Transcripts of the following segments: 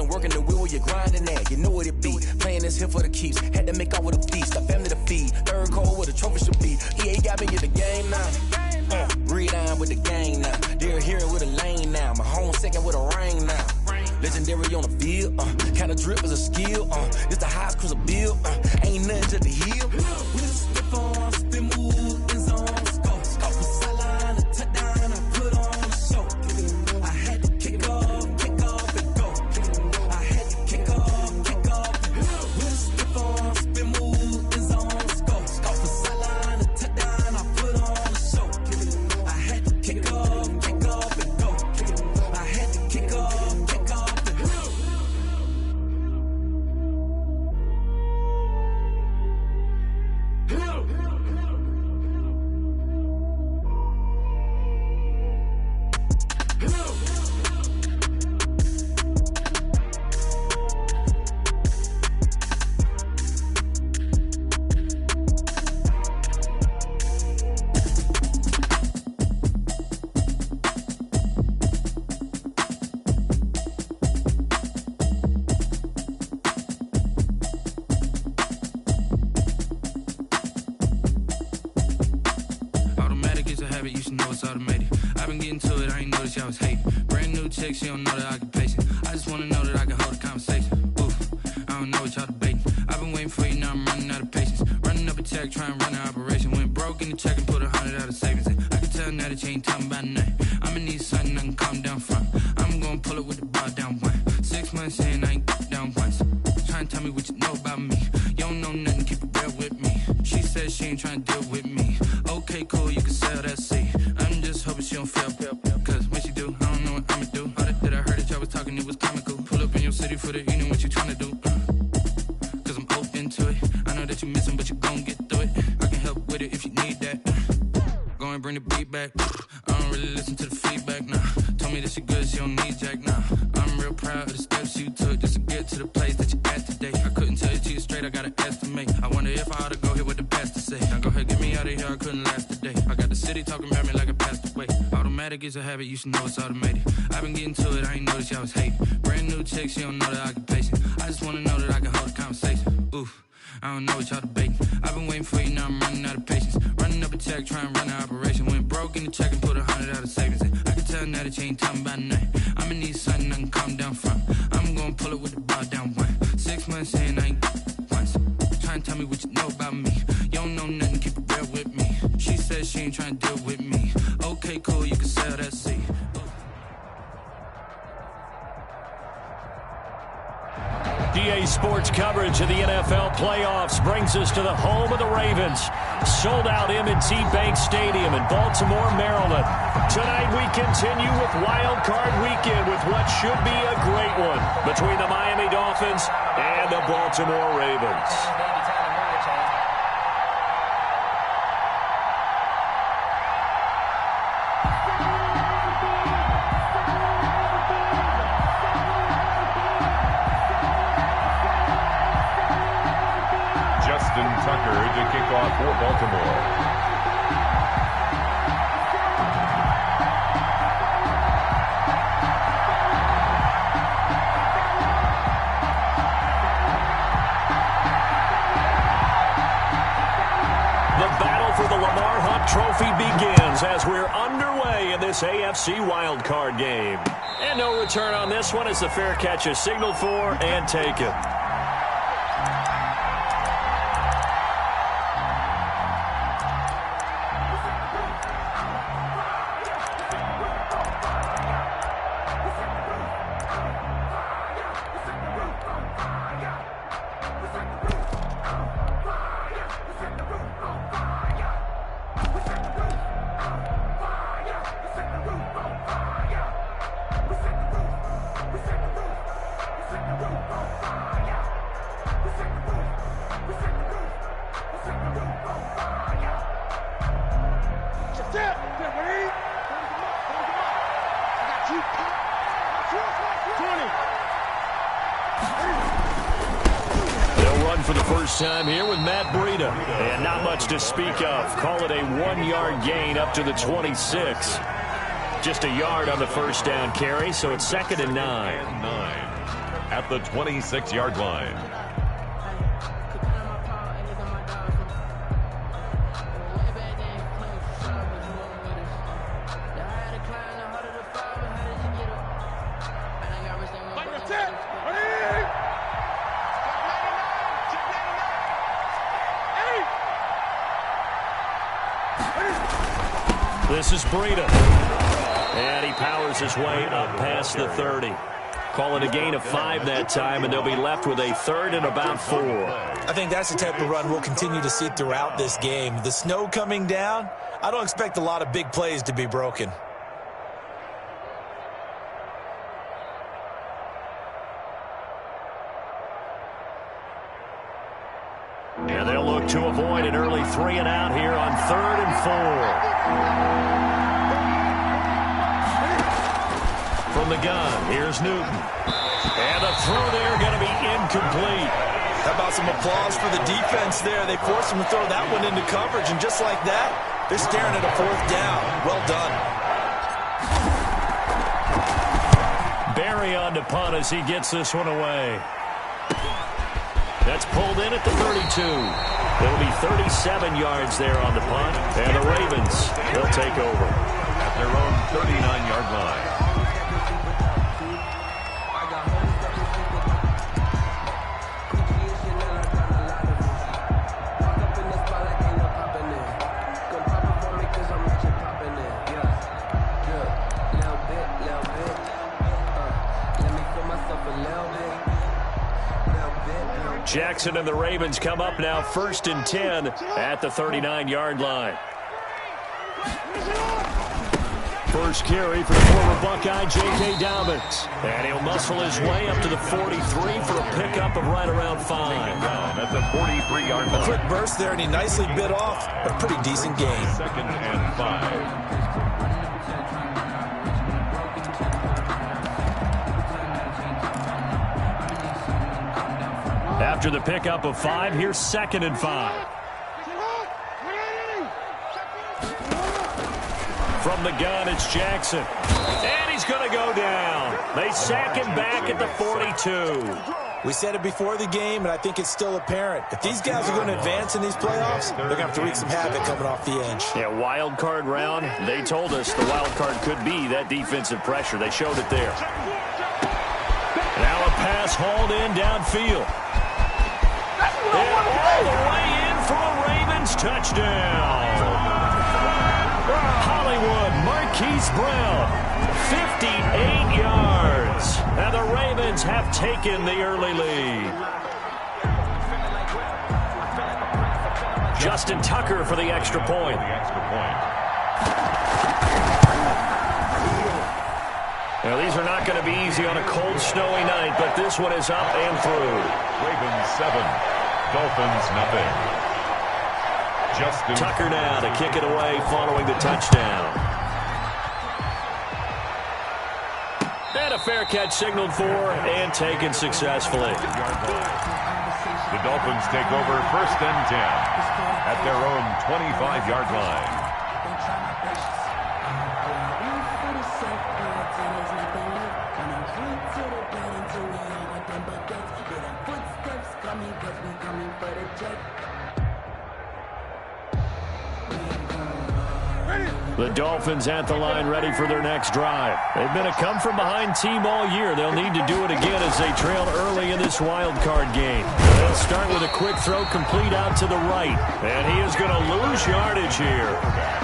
wasn't working the wheel where you're grinding at. You know what it be. Playing this here for the keeps. Had to make off with a feast. A family to feed. Third cold where the trophy should be. EA got me in the game now. Read on with the gang now. They're here with a lane now. My home second with a ring now. Legendary on the field. Kinda drip is a skill. This the highest cruiser bill. Ain't nothing to the hill. Step on, spin move, in zone, scope. Scope for sideline, a touchdown, I put on the show. I had to kick off and go. I had to kick off and go. Step on, spin move, in zone, scope. Scope for sideline, a touchdown, I put on the show. I had to kick off and go. I had to kick off. She don't know the occupation. I just wanna know that I can hold a conversation. Oof, I don't know what y'all debating. I've been waiting for you, now I'm running out of patience. Running up a check, trying to run an operation. Went broke in the check and put 100 out of savings in. I can tell now that you ain't talking about nothing. I'ma need something I can calm down from. I'm gonna pull it with the bar down one. 6 months in, I ain't down once. Trying to tell me what you know about me. You don't know nothing, keep it real with me. She said she ain't trying to deal with me. Okay, cool, you can sell that seat. I'm just hoping she don't fail. Cause when she do, I don't know what I'ma do. That I heard that y'all was talking, it was comical. Pull up in your city for the evening, what you tryna do? Cause I'm open to it. I know that you missing, but you gon' get through it. I can help with it if you need that. Go and bring the beat back. I don't really listen to the feedback, nah. Told me that she good, she don't need jack, nah. I'm real proud of the steps you took just to get to the place that you're at today. I couldn't tell you to you straight, I gotta estimate. I wonder if I ought to go here with the best to say. Now go ahead, get me out of here, I couldn't last today. I got the city talking about me like I passed away. Automatic is a habit, you should know it's automated. I've been getting to it, I ain't noticed y'all was hating. Brand new chick, she don't know the occupation. I just wanna know that I can hold a conversation. Oof, I don't know what y'all debating. I've been waiting for you, now I'm running out of patience. Running up a check, trying to run an operation. Went broke in the check and put 100 out of savings in. I can tell now that you ain't talking about nothing. I'ma need something I can calm down from. I'm gonna pull it with the bar down one. 6 months in, I ain't once. Trying to tell me what you know about me. You don't know nothing, keep it real with me. She said she ain't trying to deal with me. Okay, cool, you can sell that seat. DA Sports coverage of the NFL playoffs brings us to the home of the Ravens. Sold out M&T Bank Stadium in Baltimore, Maryland. Tonight we continue with Wildcard Weekend with what should be a great one between the Miami Dolphins and the Baltimore Ravens. Tucker to kick off for Baltimore. The battle for the Lamar Hunt Trophy begins as we're underway in this AFC wildcard game. And no return on this one as the fair catch is signaled for and taken. Time here with Matt Breida. And not much to speak of. Call it a 1-yard gain up to the 26. Just a yard on the first down carry, so it's 2nd and 9. Out at the 26-yard line. This is Breida. And he powers his way up past the 30. Call it a gain of 5 that time, and they'll be left with a third and about 4. I think that's the type of run we'll continue to see throughout this game. The snow coming down, I don't expect a lot of big plays to be broken. And they'll look to avoid an early 3 and out here on 3rd and 4. From the gun, here's Newton. And the throw there going to be incomplete. How about some applause for the defense there? They forced him to throw that one into coverage, and just like that, they're staring at a 4th down. Well done. Barry on to punt as he gets this one away. That's pulled in at the 32. It'll be 37 yards there on the punt, and the Ravens will take over at their own 39-yard line. Jackson and the Ravens come up now 1st and 10 at the 39-yard line. First carry for the former Buckeye, J.K. Dobbins. And he'll muscle his way up to the 43 for a pickup of right around 5. Down at the 43-yard line. A quick burst there, and he nicely bit off a pretty decent gain. 2nd and 5. After the pickup of 5, here's 2nd and 5. From the gun, it's Jackson. And he's going to go down. They sack him back at the 42. We said it before the game, and I think it's still apparent. If these guys are going to advance in these playoffs, they're going to have to wreak some havoc coming off the edge. Yeah, wild card round. They told us the wild card could be that defensive pressure. They showed it there. Now a pass hauled in downfield. And all the way in for a Ravens touchdown. Hollywood Marquise Brown, 58 yards. And the Ravens have taken the early lead. Justin Tucker for the extra point. Now, these are not going to be easy on a cold, snowy night, but this one is up and through. Ravens 7. Dolphins nothing. Justin Tucker now to kick it away following the touchdown. And a fair catch signaled for and taken successfully. The Dolphins take over 1st and 10 at their own 25-yard line. The Dolphins at the line ready for their next drive. They've been a come-from-behind team all year. They'll need to do it again as they trail early in this wild card game. They'll start with a quick throw complete out to the right. And he is going to lose yardage here.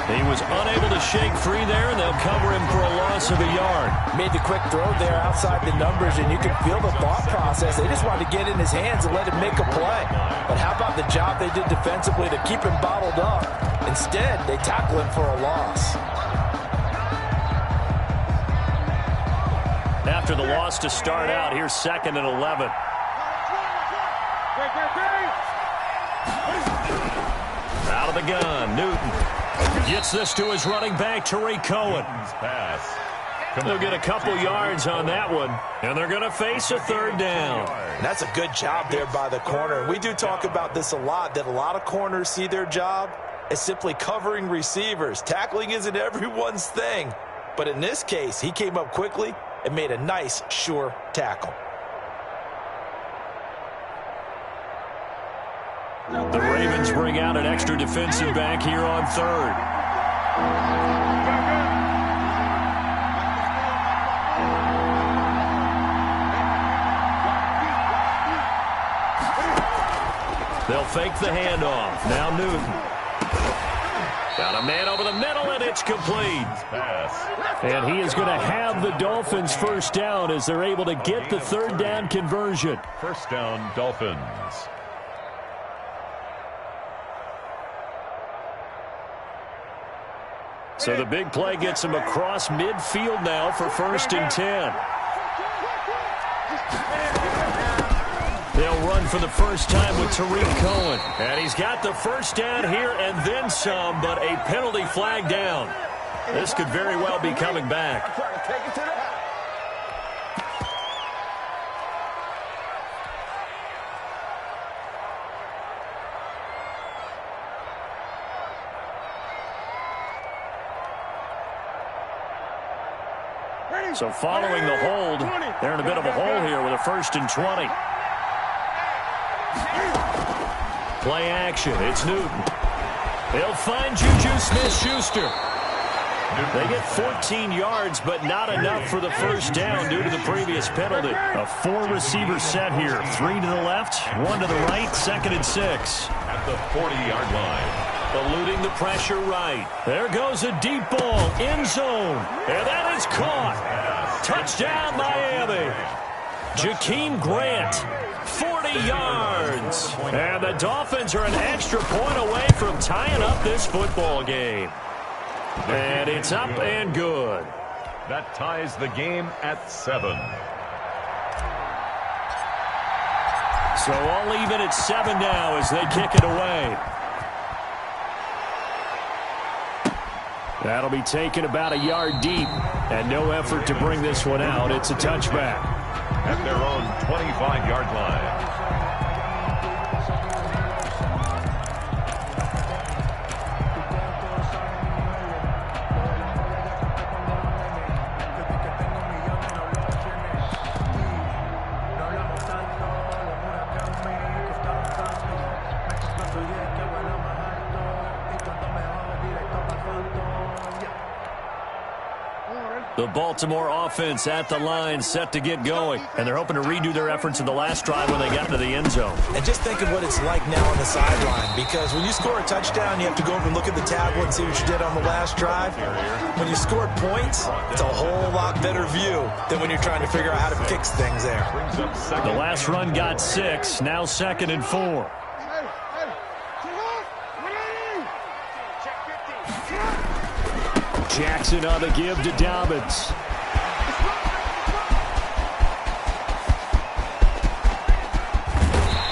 He was unable to shake free there, and they'll cover him for a loss of a yard. Made the quick throw there outside the numbers, and you can feel the thought process. They just wanted to get in his hands and let him make a play. But how about the job they did defensively to keep him bottled up? Instead, they tackle him for a loss. After the loss to start out, here's 2nd and 11. Out of the gun, Newton gets this to his running back, Tariq Cohen. They'll get a couple yards on that one, and they're going to face a 3rd down. And that's a good job there by the corner. We do talk about this a lot, that a lot of corners see their job as simply covering receivers. Tackling isn't everyone's thing. But in this case, he came up quickly and made a nice, sure tackle. The Ravens bring out an extra defensive back here on third. They'll fake the handoff. Now Newton. Got a man over the middle, and it's complete. And he is going to have the Dolphins first down as they're able to get the third down conversion. First down, Dolphins. So the big play gets him across midfield now for 1st and 10. They'll run for the first time with Tariq Cohen. And he's got the first down here and then some, but a penalty flag down. This could very well be coming back. So following the hold, they're in a bit of a hole here with a 1st and 20. Play action. It's Newton. They'll find Juju Smith-Schuster. They get 14 yards, but not enough for the first down due to the previous penalty. A 4-receiver set here. 3 to the left, 1 to the right, 2nd and 6. At the 40-yard line. Eluding the pressure right. There goes a deep ball, end zone. And that is caught. Touchdown, Miami. Jakeem Grant, 40 yards. And the Dolphins are an extra point away from tying up this football game. And it's up and good. That ties the game at 7. So all even at 7 now as they kick it away. That'll be taken about a yard deep, and no effort to bring this one out. It's a touchback. At their own 25-yard line. The Baltimore offense at the line, set to get going. And they're hoping to redo their efforts in the last drive when they got into the end zone. And just think of what it's like now on the sideline, because when you score a touchdown, you have to go over and look at the tablet and see what you did on the last drive. When you score points, it's a whole lot better view than when you're trying to figure out how to fix things there. The last run got 6, now 2nd and 4. Jackson on the give to Dobbins.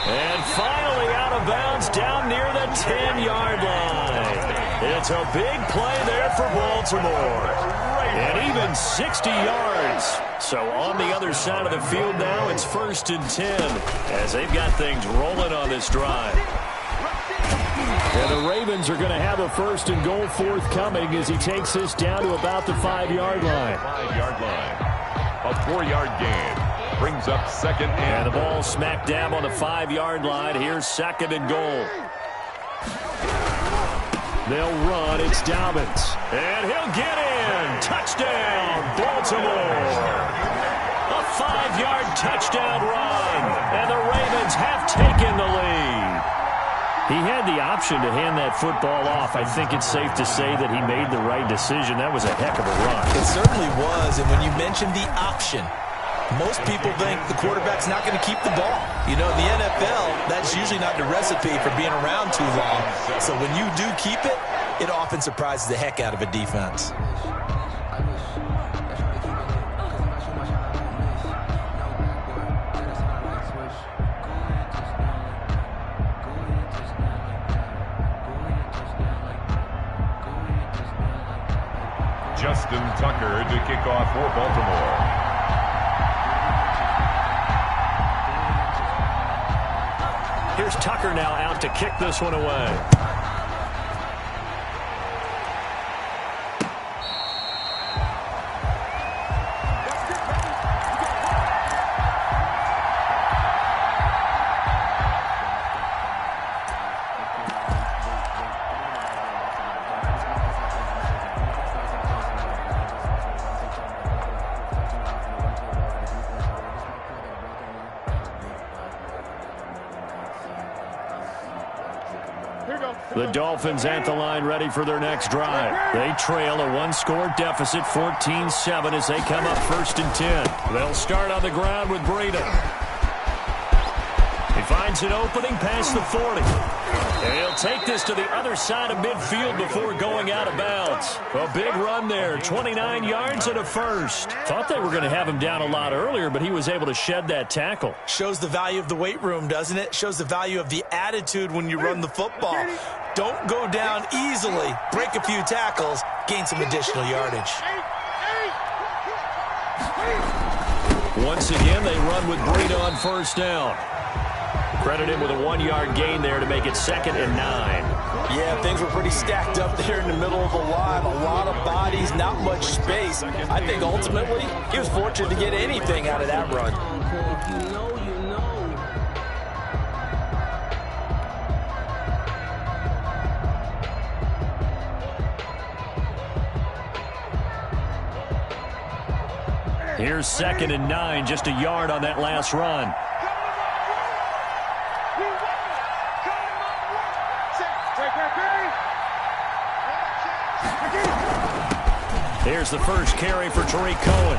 And finally out of bounds down near the 10-yard line. It's a big play there for Baltimore. And even 60 yards. So on the other side of the field now, it's 1st and 10 as they've got things rolling on this drive. And the Ravens are going to have a 1st and goal forthcoming as he takes this down to about the 5-yard line. 5-yard line. A 4-yard gain. Brings up 2nd and the ball smack dab on the 5-yard line. Here's 2nd and goal. They'll run. It's Dobbins. And he'll get in. Touchdown, Baltimore. A 5-yard touchdown run. And the Ravens have taken the lead. He had the option to hand that football off. I think it's safe to say that he made the right decision. That was a heck of a run. It certainly was. And when you mentioned the option, most people think the quarterback's not going to keep the ball. You know, in the NFL, that's usually not the recipe for being around too long. So when you do keep it, it often surprises the heck out of a defense. Justin Tucker to kick off for Baltimore. Here's Tucker now out to kick this one away. The Dolphins at the line ready for their next drive. They trail a one-score deficit, 14-7 as they come up 1st and 10. They'll start on the ground with Breida. He finds an opening past the 40. And he'll take this to the other side of midfield before going out of bounds. A big run there, 29 yards and a first. Thought they were going to have him down a lot earlier, but he was able to shed that tackle. Shows the value of the weight room, doesn't it? Shows the value of the attitude when you run the football. Don't go down easily. Break a few tackles, gain some additional yardage. Once again, they run with Breida on 1st down. Credit him with a 1-yard gain there to make it 2nd and 9. Yeah, things were pretty stacked up there in the middle of the line. A lot of bodies, not much space. I think ultimately he was fortunate to get anything out of that run. Here's 2nd and 9, just a yard on that last run. Here's the first carry for Tariq Cohen.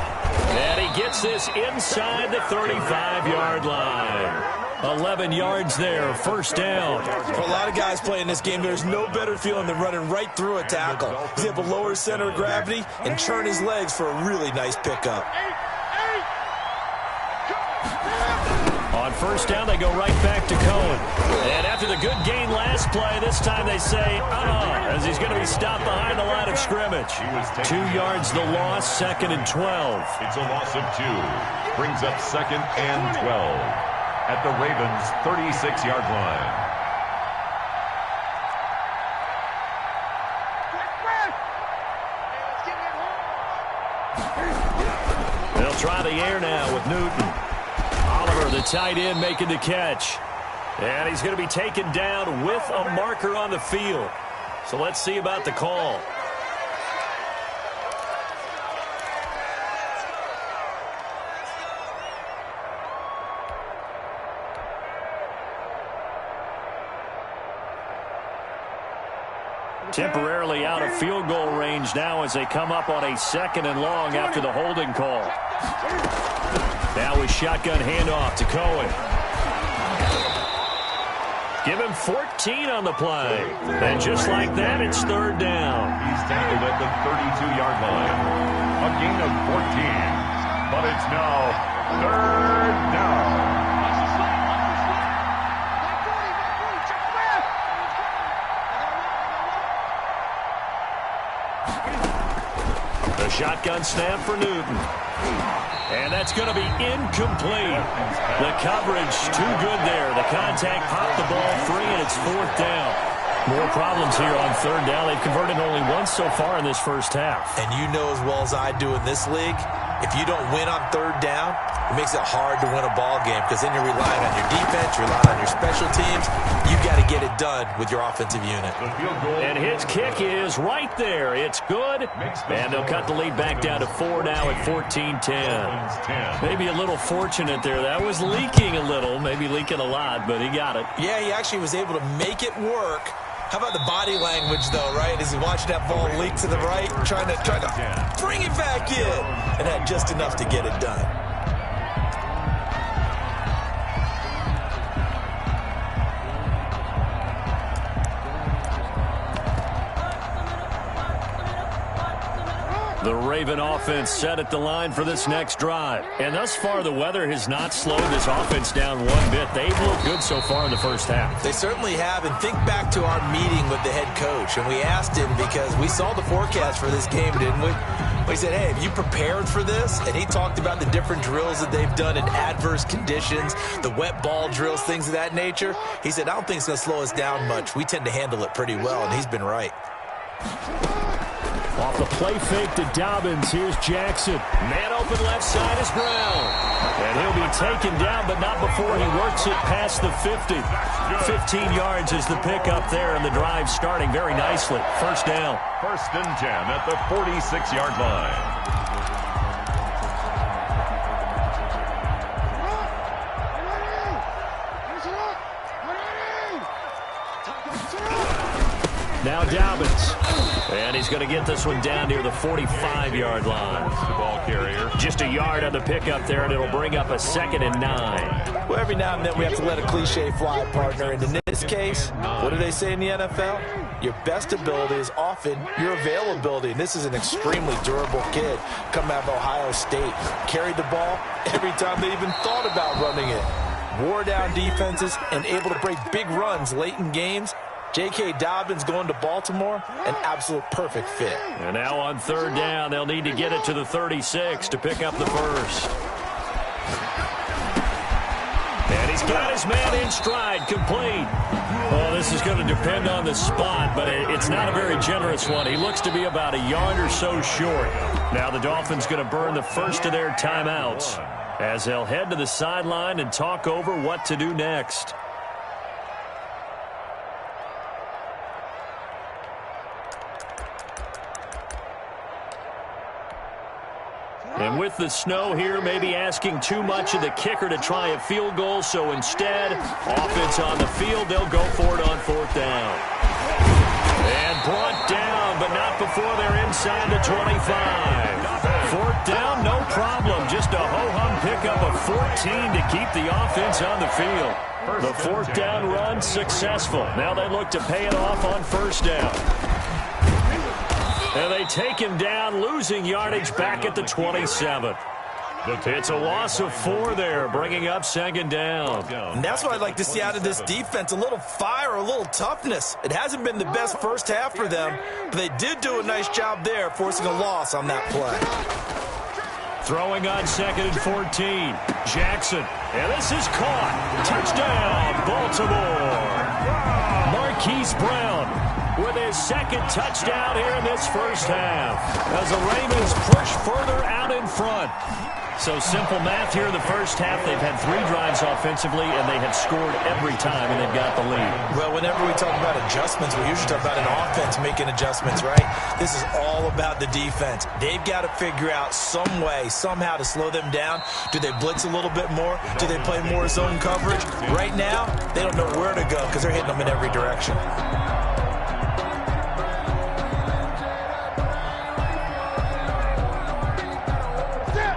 And he gets this inside the 35-yard line. 11 yards there, 1st down. For a lot of guys playing this game, there's no better feeling than running right through a tackle. He's able to lower his center of gravity and turn his legs for a really nice pickup. On 1st down, they go right back to Cohen. And after the good gain last play, this time they say, as he's going to be stopped behind the line of scrimmage. 2 yards the loss, 2nd and 12. It's a loss of 2. Brings up 2nd and 12 at the Ravens' 36-yard line. They'll try the air now with Newton. Oliver, the tight end, making the catch. And he's going to be taken down with a marker on the field. So let's see about the call. Temporarily out of field goal range now as they come up on a 2nd and long after the holding call. Now a shotgun handoff to Cohen. Give him 14 on the play. And just like that, it's 3rd down. He's tackled at the 32-yard line. A gain of 14. But it's now 3rd down. The shotgun snap for Newton. And that's going to be incomplete. The coverage too good there. The contact popped the ball free, and it's 4th down. More problems here on 3rd down. They've converted only once so far in this first half. And you know as well as I do in this league, if you don't win on 3rd down, it makes it hard to win a ball game because then you're relying on your defense, you're relying on your special teams. You've got to get it done with your offensive unit. And his kick is right there. It's good. And they'll cut the lead back down to 4 now at 14-10. Maybe a little fortunate there. That was leaking a little, maybe leaking a lot, but he got it. Yeah, he actually was able to make it work. How about the body language, though, right? As he watched that ball leak to the right, trying to bring it back in, and had just enough to get it done. The Raven offense set at the line for this next drive. And thus far, the weather has not slowed this offense down one bit. They've looked good so far in the first half. They certainly have. And think back to our meeting with the head coach. And we asked him because we saw the forecast for this game, didn't we? We said, hey, have you prepared for this? And he talked about the different drills that they've done in adverse conditions, the wet ball drills, things of that nature. He said, I don't think it's going to slow us down much. We tend to handle it pretty well, and he's been right. Off the play fake to Dobbins. Here's Jackson. Man open left side is Brown. And he'll be taken down, but not before he works it past the 50. 15 yards is the pickup there, and the drive starting very nicely. 1st down. 1st and 10 at the 46-yard line. Now Dobbins. And he's going to get this one down near the 45-yard line. The ball carrier. Just a yard on the pickup there, and it'll bring up a 2nd and 9. Well, every now and then we have to let a cliche fly, partner. And in this case, what do they say in the NFL? Your best ability is often your availability. And this is an extremely durable kid coming out of Ohio State. Carried the ball every time they even thought about running it. Wore down defenses and able to break big runs late in games. J.K. Dobbins going to Baltimore, an absolute perfect fit. And now on 3rd down, they'll need to get it to the 36 to pick up the first. And he's got his man in stride, complete. Oh, this is going to depend on the spot, but it's not a very generous one. He looks to be about a yard or so short. Now the Dolphins going to burn the first of their timeouts as they'll head to the sideline and talk over what to do next. And with the snow here, maybe asking too much of the kicker to try a field goal. So instead, offense on the field, they'll go for it on 4th down. And brought down, but not before they're inside the 25. 4th down, no problem. Just a ho-hum pickup of 14 to keep the offense on the field. The 4th down run successful. Now they look to pay it off on 1st down. And they take him down, losing yardage back at the 27. It's a loss of 4 there, bringing up 2nd down. And that's what I'd like to see out of this defense, a little fire, a little toughness. It hasn't been the best first half for them, but they did do a nice job there, forcing a loss on that play. Throwing on 2nd and 14. Jackson. And this is caught. Touchdown, Baltimore. Marquise Brown with his 2nd touchdown here in this first half as the Ravens push further out in front. So simple math here in the first half. They've had 3 drives offensively, and they have scored every time, and they've got the lead. Well, whenever we talk about adjustments, we usually talk about an offense making adjustments, right? This is all about the defense. They've got to figure out some way, somehow to slow them down. Do they blitz a little bit more? Do they play more zone coverage? Right now, they don't know where to go because they're hitting them in every direction.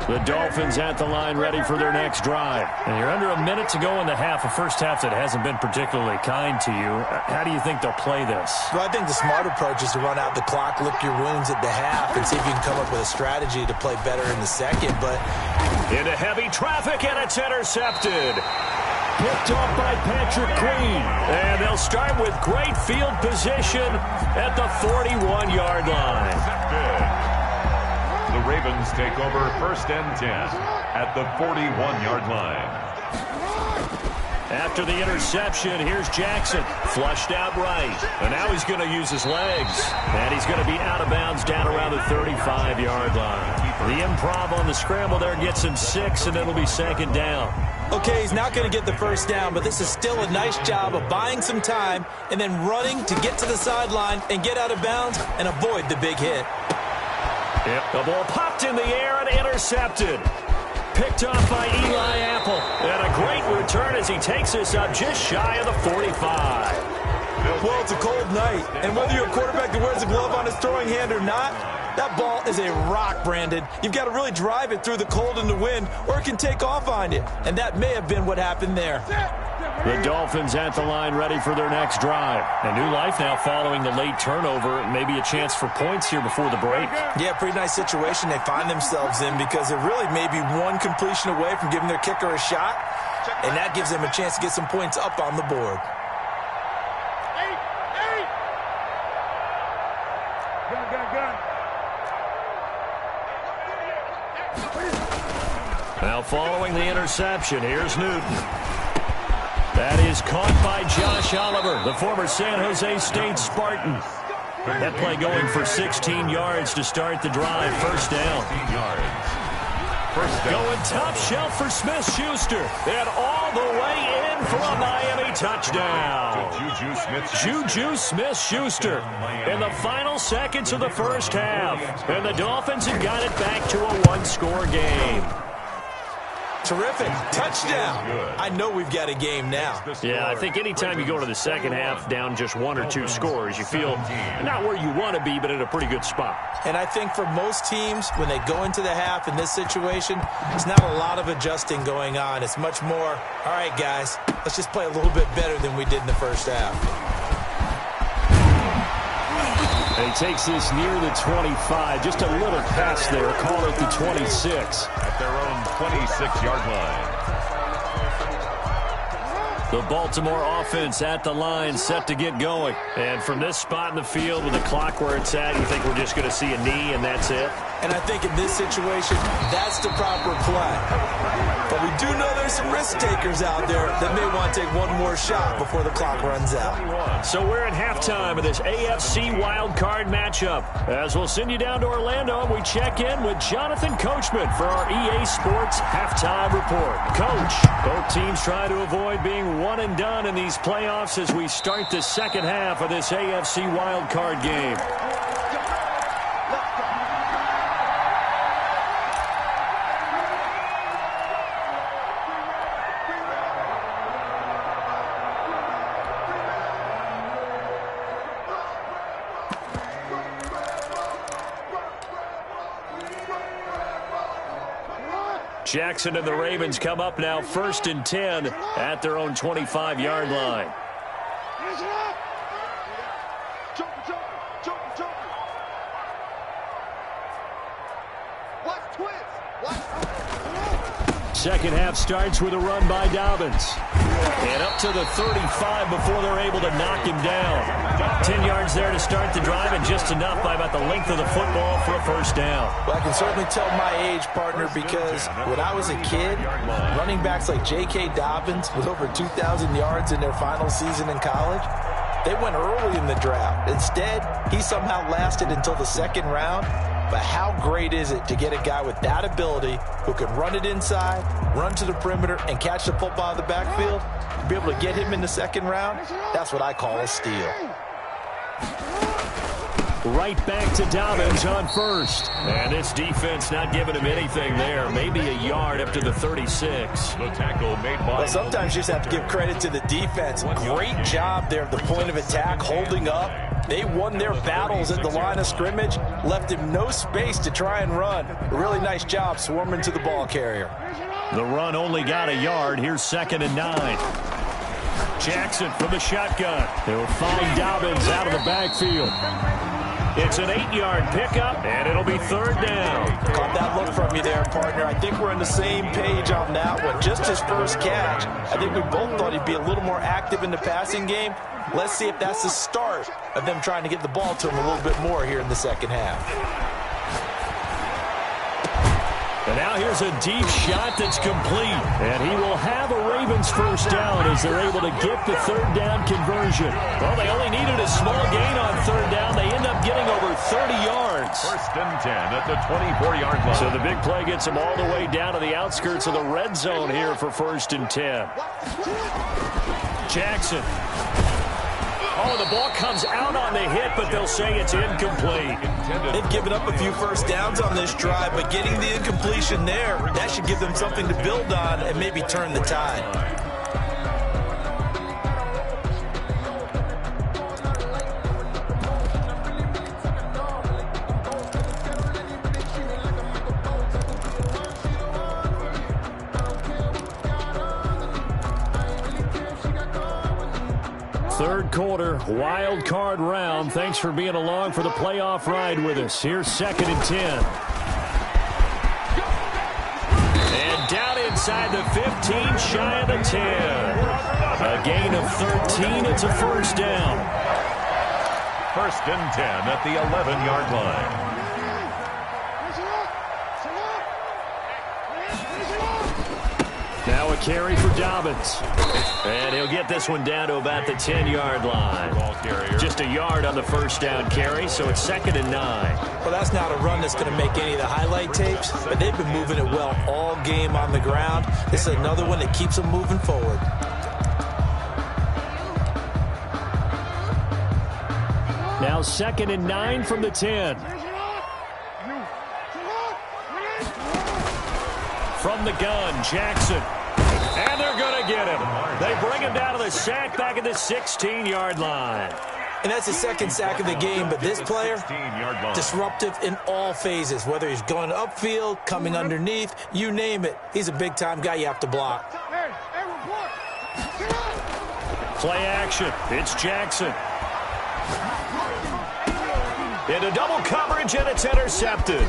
The Dolphins at the line ready for their next drive. And you're under a minute to go in the half, a first half that hasn't been particularly kind to you. How do you think they'll play this? Well, I think the smart approach is to run out the clock, lick your wounds at the half, and see if you can come up with a strategy to play better in the second. But into heavy traffic, and it's intercepted. Picked off by Patrick Queen. And they'll start with great field position at the 41-yard line. The Ravens take over 1st and 10 at the 41-yard line. After the interception, here's Jackson. Flushed out right. And now he's going to use his legs. And he's going to be out of bounds down around the 35-yard line. The improv on the scramble there gets him 6, and it'll be 2nd down. Okay, he's not going to get the first down, but this is still a nice job of buying some time and then running to get to the sideline and get out of bounds and avoid the big hit. Yep. The ball popped in the air and intercepted. Picked off by Eli Apple. And a great return as he takes us up just shy of the 45. Well, it's a cold night, and whether you're a quarterback that wears a glove on his throwing hand or not, that ball is a rock, Brandon. You've got to really drive it through the cold and the wind, or it can take off on you. And that may have been what happened there. The Dolphins at the line ready for their next drive. A new life now following the late turnover. Maybe a chance for points here before the break. Yeah, pretty nice situation they find themselves in because they're really maybe one completion away from giving their kicker a shot. And that gives them a chance to get some points up on the board. Now following the interception, here's Newton. That is caught by Josh Oliver, the former San Jose State Spartan. That play going for 16 yards to start the drive. First down. Going top shelf for Smith-Schuster. And all the way in for a Miami touchdown. Juju Smith-Schuster in the final seconds of the first half. And the Dolphins have got it back to a one-score game. terrific. Touchdown. I know we've got a game now. Yeah, I think anytime you go to the second half down just 1 or 2 scores, you feel not where you want to be, but in a pretty good spot. And I think for most teams, when they go into the half in this situation, it's not a lot of adjusting going on. It's much more, all right, guys, let's just play a little bit better than we did in the first half. And he takes this near the 25. Just a little pass there. Call it the 26. At their own 26-yard line. The Baltimore offense at the line, set to get going. And from this spot in the field with the clock where it's at, you think we're just going to see a knee and that's it? And I think in this situation, that's the proper play. But we do know there's some risk takers out there that may want to take one more shot before the clock runs out. So we're at halftime of this AFC wildcard matchup. As we'll send you down to Orlando, and we check in with Jonathan Coachman for our EA Sports Halftime Report. Coach, both teams try to avoid being one and done in these playoffs as we start the second half of this AFC wildcard game. Jackson and the Ravens come up now 1st and 10 at their own 25-yard line. Second half starts with a run by Dobbins. And up to the 35 before they're able to knock him down. 10 yards there to start the drive, and just enough by about the length of the football for a first down. Well, I can certainly tell my age, partner, because when I was a kid, running backs like J.K. Dobbins with over 2,000 yards in their final season in college, they went early in the draft. Instead, he somehow lasted until the second round. But how great is it to get a guy with that ability who can run it inside, run to the perimeter, and catch the football in the backfield? To be able to get him in the second round, that's what I call a steal. Right back to Dobbins on first. And this defense not giving him anything there. Maybe a yard up to the 36. The tackle made by... Well, sometimes you just have to give credit to the defense. Great job there at the point of attack, holding up. They won their battles at the line of scrimmage, left him no space to try and run. A really nice job swarming to the ball carrier. The run only got a yard. Here's 2nd and 9. Jackson from the shotgun. He'll find Dobbins out of the backfield. It's an 8-yard pickup, and it'll be 3rd down. Caught that look from you there, partner. I think we're on the same page on that one. Just his first catch. I think we both thought he'd be a little more active in the passing game. Let's see if that's the start of them trying to get the ball to him a little bit more here in the second half. And now here's a deep shot that's complete. And he will have a Ravens first down as they're able to get the 3rd down conversion. Well, they only needed a small gain on 3rd down. They end up getting over 30 yards. 1st and 10 at the 24-yard line. So the big play gets them all the way down to the outskirts of the red zone here for 1st and 10. Jackson. Oh, the ball comes out on the hit, but they'll say it's incomplete. They've given up a few first downs on this drive, but getting the incompletion there, that should give them something to build on and maybe turn the tide. Third quarter, wild card round. Thanks for being along for the playoff ride with us. Here's 2nd and 10. And down inside the 15, shy of the 10. A gain of 13. It's a 1st down. 1st and 10 at the 11-yard line. Now a carry for Dobbins. And he'll get this one down to about the 10-yard line. Just a yard on the first down carry, so it's 2nd and 9. Well, that's not a run that's going to make any of the highlight tapes, but they've been moving it well all game on the ground. This is another one that keeps them moving forward. Now 2nd and 9 from the 10. From from the gun, Jackson. And they're going to get him. They bring him down to the sack back at the 16-yard line. And that's the second sack of the game, but this player, disruptive in all phases, whether he's going upfield, coming underneath, you name it. He's a big-time guy you have to block. Play action. It's Jackson. Into double coverage, and it's intercepted.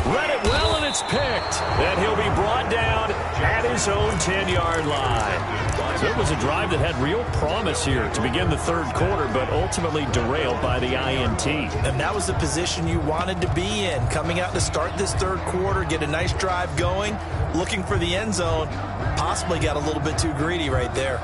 Read it well, and it's picked. And he'll be brought down at his own 10-yard line. So it was a drive that had real promise here to begin the third quarter, but ultimately derailed by the INT. And that was the position you wanted to be in. Coming out to start this third quarter, get a nice drive going, looking for the end zone. Possibly got a little bit too greedy right there.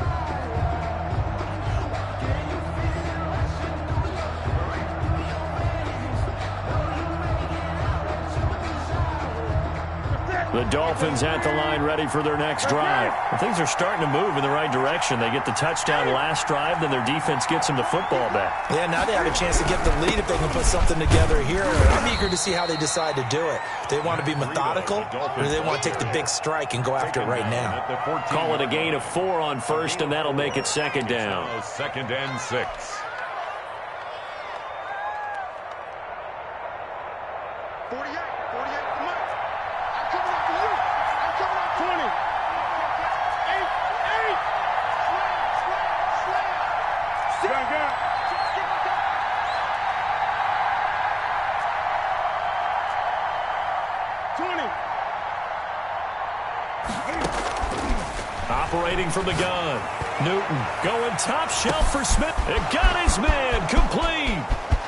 The Dolphins at the line ready for their next drive. Well, things are starting to move in the right direction. They get the touchdown last drive, then their defense gets them the football back. Yeah, now they have a chance to get the lead if they can put something together here. I'm eager to see how they decide to do it. Do they want to be methodical, or do they want to take the big strike and go after it right now? Call it a gain of 4 on first, and that'll make it second down. 2nd and 6. 48, come on. I'm coming up for you. I'm coming up 20. 8. Slam. Go. 20. Operating from the gun. Newton going top shelf for Smith. It got his man complete.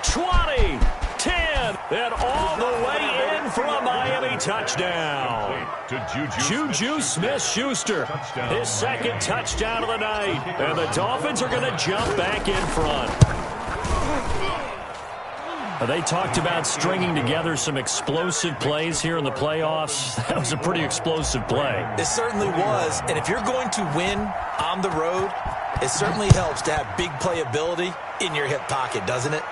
20, 10, and all the way in for a Miami touchdown. Juju Smith-Schuster, his second touchdown of the night. And the Dolphins are going to jump back in front. They talked about stringing together some explosive plays here in the playoffs. That was a pretty explosive play. It certainly was. And if you're going to win on the road, it certainly helps to have big playability in your hip pocket, doesn't it?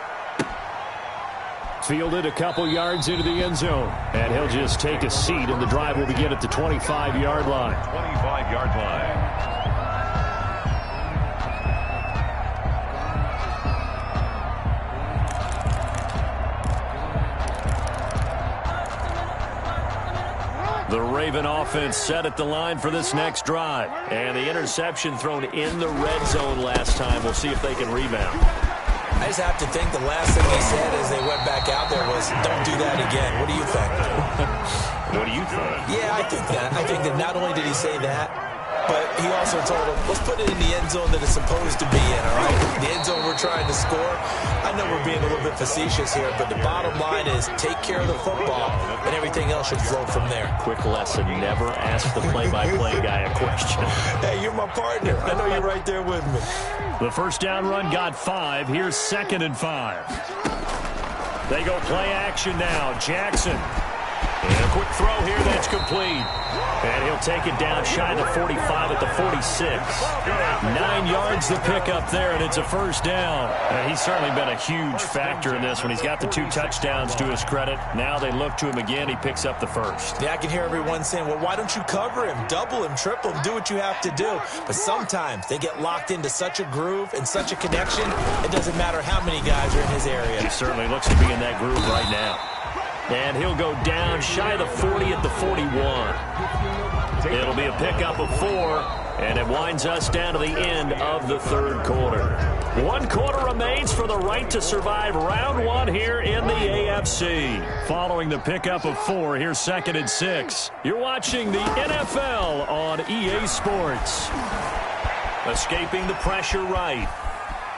Fielded a couple yards into the end zone. And he'll just take a seat, and the drive will begin at the 25-yard line. 25-yard line. The Raven offense set at the line for this next drive. And the interception thrown in the red zone last time. We'll see if they can rebound. I just have to think the last thing he said as they went back out there was, don't do that again. What do you think? What do you think? Yeah, I think that. I think that not only did he say that, but he also told him, let's put it in the end zone that it's supposed to be in, all right? The end zone we're trying to score. I know we're being a little bit facetious here, but the bottom line is take care of the football, and everything else should flow from there. Quick lesson, never ask the play-by-play guy a question. Hey, you're my partner. I know you're right there with me. The first down run got 5. Here's 2nd and 5. They go play action now. Jackson. And a quick throw here that's complete. And he'll take it down shy of the 45 at the 46. 9 yards to pick up there, and it's a first down. He's certainly been a huge factor in this one. He's got the 2 touchdowns to his credit. Now they look to him again. He picks up the first. Yeah, I can hear everyone saying, well, why don't you cover him, double him, triple him, do what you have to do. But sometimes they get locked into such a groove and such a connection, it doesn't matter how many guys are in his area. He certainly looks to be in that groove right now. And he'll go down shy of the 40 at the 41. It'll be a pickup of 4, and it winds us down to the end of the third quarter. 1 quarter remains for the right to survive round 1 here in the AFC. Following the pickup of 4, here's 2nd and 6. You're watching the NFL on EA Sports. Escaping the pressure right.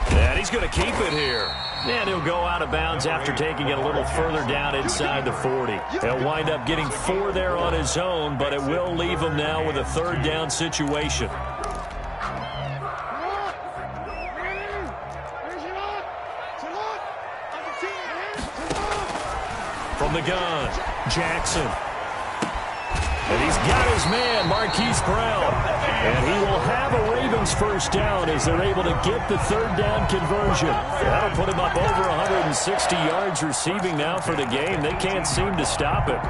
And he's going to keep it here. And he'll go out of bounds after taking it a little further down inside the 40. He'll wind up getting 4 there on his own, but it will leave him now with a 3rd down situation. From the gun, Jackson. And he's got his man, Marquise Brown. And he will have a Ravens first down as they're able to get the 3rd down conversion. That'll put him up over 160 yards receiving now for the game. They can't seem to stop it.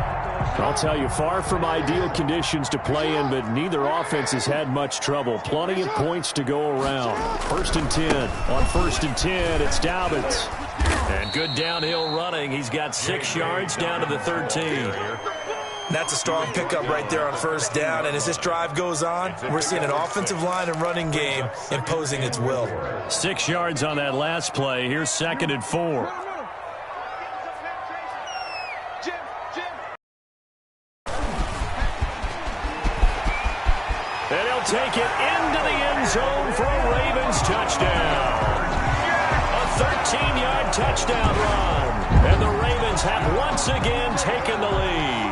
I'll tell you, far from ideal conditions to play in, but neither offense has had much trouble. Plenty of points to go around. 1st and 10. On 1st and 10, it's Dobbins. And good downhill running. He's got 6 yards down to the 13. That's a strong pickup right there on 1st down. And as this drive goes on, we're seeing an offensive line and running game imposing its will. 6 yards on that last play. Here's 2nd and 4. And he'll take it into the end zone for a Ravens touchdown. A 13-yard touchdown run. And the Ravens have once again taken the lead.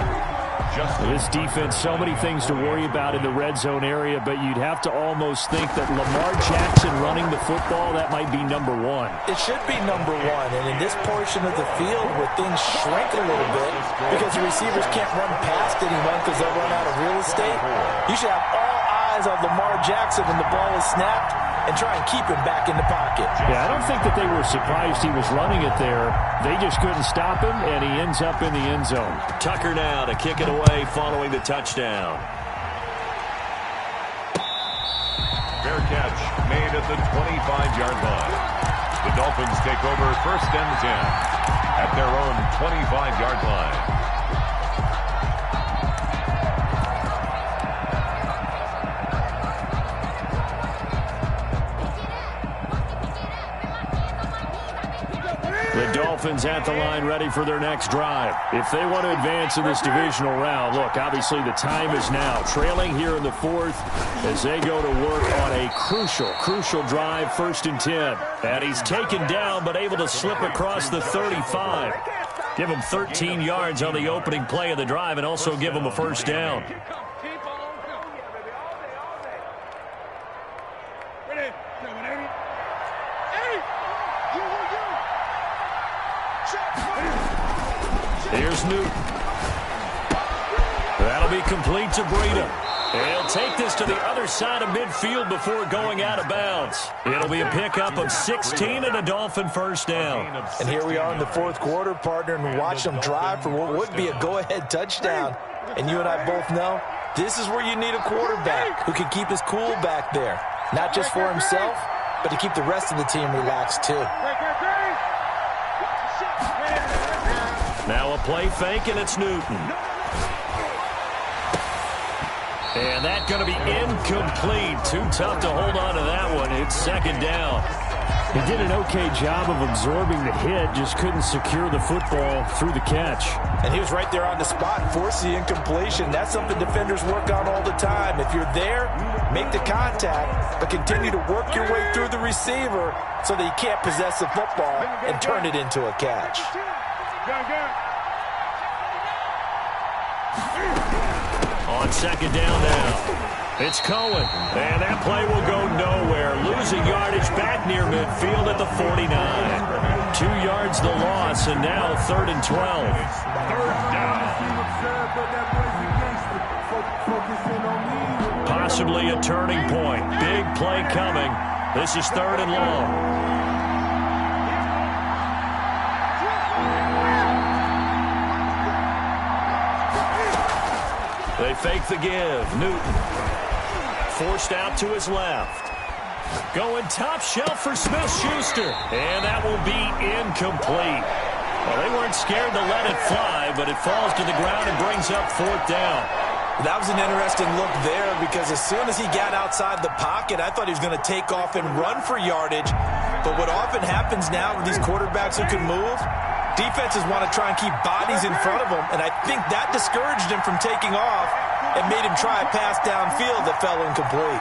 This defense, so many things to worry about in the red zone area, but you'd have to almost think that Lamar Jackson running the football, that might be number 1. It should be number 1, and in this portion of the field where things shrink a little bit because the receivers can't run past anyone because they'll run out of real estate, you should have all eyes on Lamar Jackson when the ball is snapped and try and keep him back in the pocket. Yeah, I don't think that they were surprised he was running it there. They just couldn't stop him, and he ends up in the end zone. Tucker now to kick it away following the touchdown. Fair catch made at the 25-yard line. The Dolphins take over 1st and 10 at their own 25-yard line. The Dolphins at the line ready for their next drive. If they want to advance in this divisional round, look, obviously the time is now. Trailing here in the 4th as they go to work on a crucial drive, 1st and 10. And he's taken down but able to slip across the 35. Give him 13 yards on the opening play of the drive and also give him a 1st down. Here's Newton. That'll be complete to Breida. He'll take this to the other side of midfield before going out of bounds. It'll be a pickup of 16 and a Dolphin 1st down. And here we are in the 4th quarter, partner, and watch them drive for what would be a go-ahead touchdown. And you and I both know this is where you need a quarterback who can keep his cool back there. Not just for himself, but to keep the rest of the team relaxed too. Now a play fake, and it's Newton. And that's going to be incomplete. Too tough to hold on to that one. It's 2nd down. He did an okay job of absorbing the hit, just couldn't secure the football through the catch. And he was right there on the spot, force the incompletion. That's something defenders work on all the time. If you're there, make the contact, but continue to work your way through the receiver so that you can't possess the football and turn it into a catch. On 2nd down now, it's Cohen, and that play will go nowhere. Losing yardage back near midfield at the 49. 2 yards the loss, and now 3rd and 12. 3rd down. Possibly a turning point. Big play coming. This is 3rd and long. They fake the give. Newton forced out to his left. Going top shelf for Smith-Schuster. And that will be incomplete. Well, they weren't scared to let it fly, but it falls to the ground and brings up 4th down. That was an interesting look there because as soon as he got outside the pocket, I thought he was going to take off and run for yardage. But what often happens now with these quarterbacks who can move, defenses want to try and keep bodies in front of them, and I think that discouraged him from taking off and made him try a pass downfield that fell incomplete.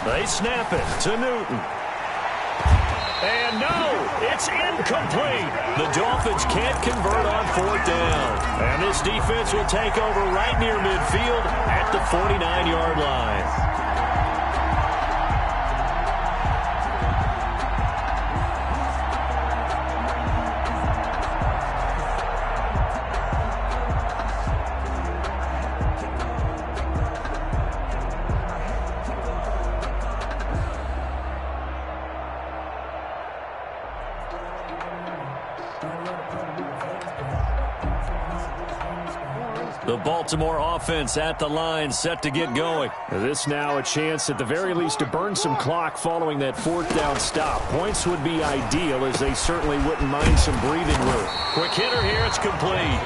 They snap it to Newton. And no, it's incomplete. The Dolphins can't convert on 4th down. And this defense will take over right near midfield at the 49-yard line. The Baltimore offense at the line, set to get going. This now a chance at the very least to burn some clock following that fourth down stop. Points would be ideal, as they certainly wouldn't mind some breathing room. Quick hitter here, it's complete.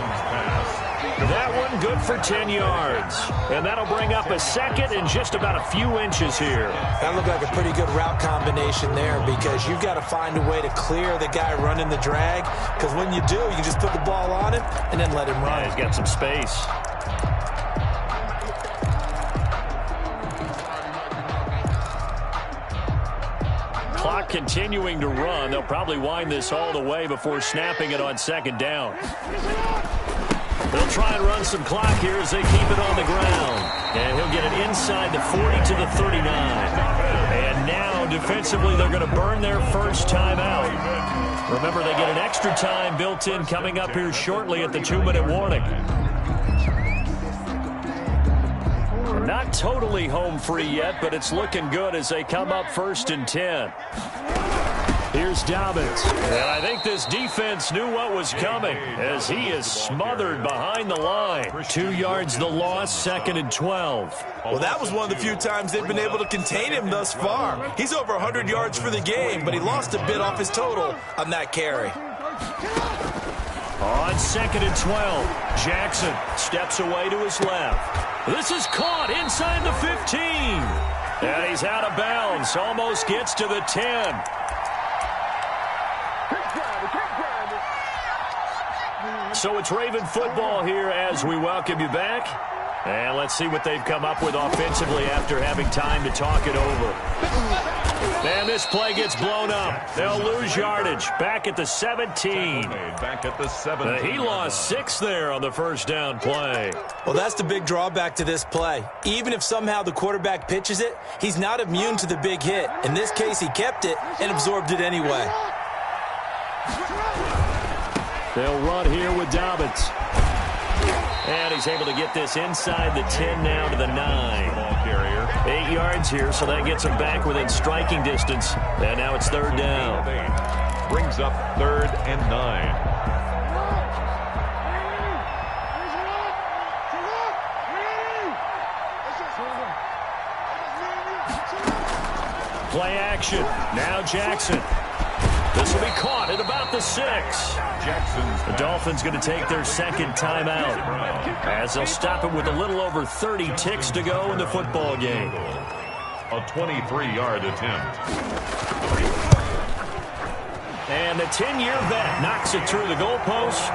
That one good for 10 yards. And that'll bring up a second and just about a few inches here. That looked like a pretty good route combination there, because you've got to find a way to clear the guy running the drag, because when you do, you can just put the ball on him and then let him run. Yeah, he's got some space. Clock continuing to run. They'll probably wind this all the way before snapping it on second down. They'll try and run some clock here as they keep it on the ground. And he'll get it inside the 40 to the 39. And now, defensively, they're going to burn their first time out. Remember, they get an extra time built in coming up here shortly at the 2-minute warning. Not totally home free yet, but it's looking good as they come up 1st and 10. Here's Dobbins. And I think this defense knew what was coming as he is smothered behind the line. 2 yards the loss, 2nd and 12. Well, that was one of the few times they've been able to contain him thus far. He's over 100 yards for the game, but he lost a bit off his total on that carry. On 2nd and 12, Jackson steps away to his left. This is caught inside the 15. And he's out of bounds, almost gets to the 10. So it's Raven football here as we welcome you back. And let's see what they've come up with offensively after having time to talk it over. And this play gets blown up. They'll lose yardage. Back at the 17. Back at the 17. He lost 6 there on the first down play. Well, that's the big drawback to this play. Even if somehow the quarterback pitches it, he's not immune to the big hit. In this case, he kept it and absorbed it anyway. They'll run here with Dobbins. And he's able to get this inside the 10 now to the 9. Ball carrier. 8 yards here, so that gets him back within striking distance. And now it's 3rd down. Brings up 3rd and 9. Play action. Now Jackson. This will be caught at about the 6. The Dolphins going to take their second timeout as they'll stop it with a little over 30 ticks to go in the football game. A 23-yard attempt. And the 10-year vet knocks it through the goalpost.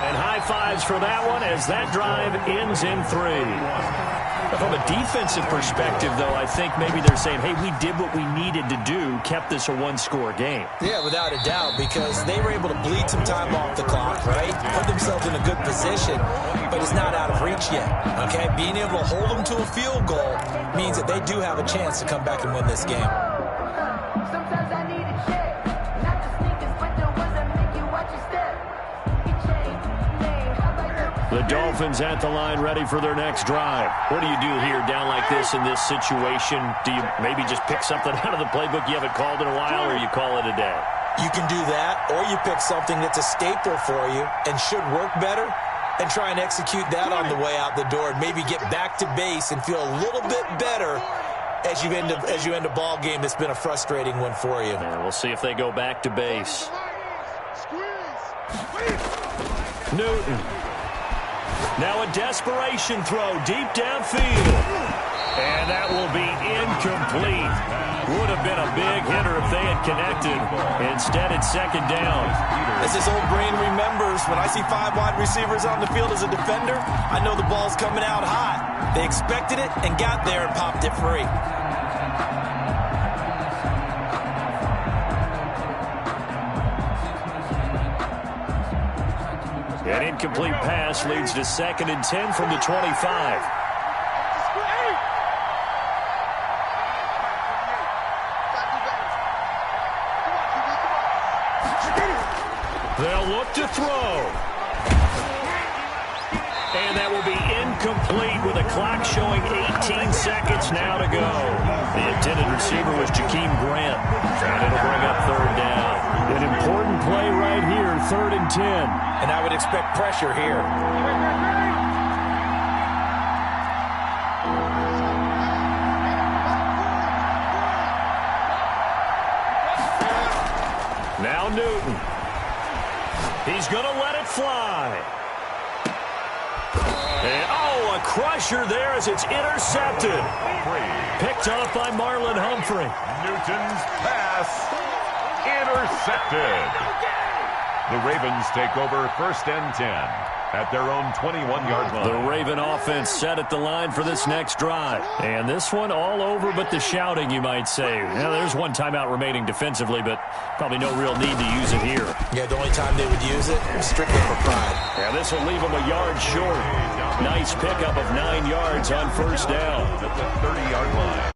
And high fives for that one as that drive ends in 3. From a defensive perspective, though, I think maybe they're saying, hey, we did what we needed to do, kept this a one-score game. Yeah, without a doubt, because they were able to bleed some time off the clock, right? Put themselves in a good position, but it's not out of reach yet, okay? Being able to hold them to a field goal means that they do have a chance to come back and win this game. The Dolphins at the line ready for their next drive. What do you do here down like this in this situation? Do you maybe just pick something out of the playbook you haven't called in a while, or you call it a day? You can do that, or you pick something that's a staple for you and should work better and try and execute that on the way out the door and maybe get back to base and feel a little bit better as you end a ball game that's been a frustrating one for you. And we'll see if they go back to base. Newton. Now a desperation throw deep downfield. And that will be incomplete. Would have been a big hitter if they had connected. Instead, it's 2nd down. As this old brain remembers, when I see 5 wide receivers on the field as a defender, I know the ball's coming out hot. They expected it and got there and popped it free. An incomplete pass leads to 2nd and 10 from the 25. They'll look to throw. And that will be incomplete with a clock showing 18 seconds now to go. The intended receiver was Jakeem Grant. And it'll bring up 3rd down. An important play right here, 3rd and 10. And I would expect pressure here. Now Newton. He's going to let it fly. And, a crusher there as it's intercepted. Picked off by Marlon Humphrey. Newton's pass intercepted. The Ravens take over 1st and 10 at their own 21-yard line. The Raven offense set at the line for this next drive. And this one all over but the shouting, you might say. Now, there's one timeout remaining defensively, but probably no real need to use it here. Yeah, the only time they would use it is strictly for pride. Yeah, this will leave them a yard short. Nice pickup of 9 yards on 1st down. At the 30-yard line.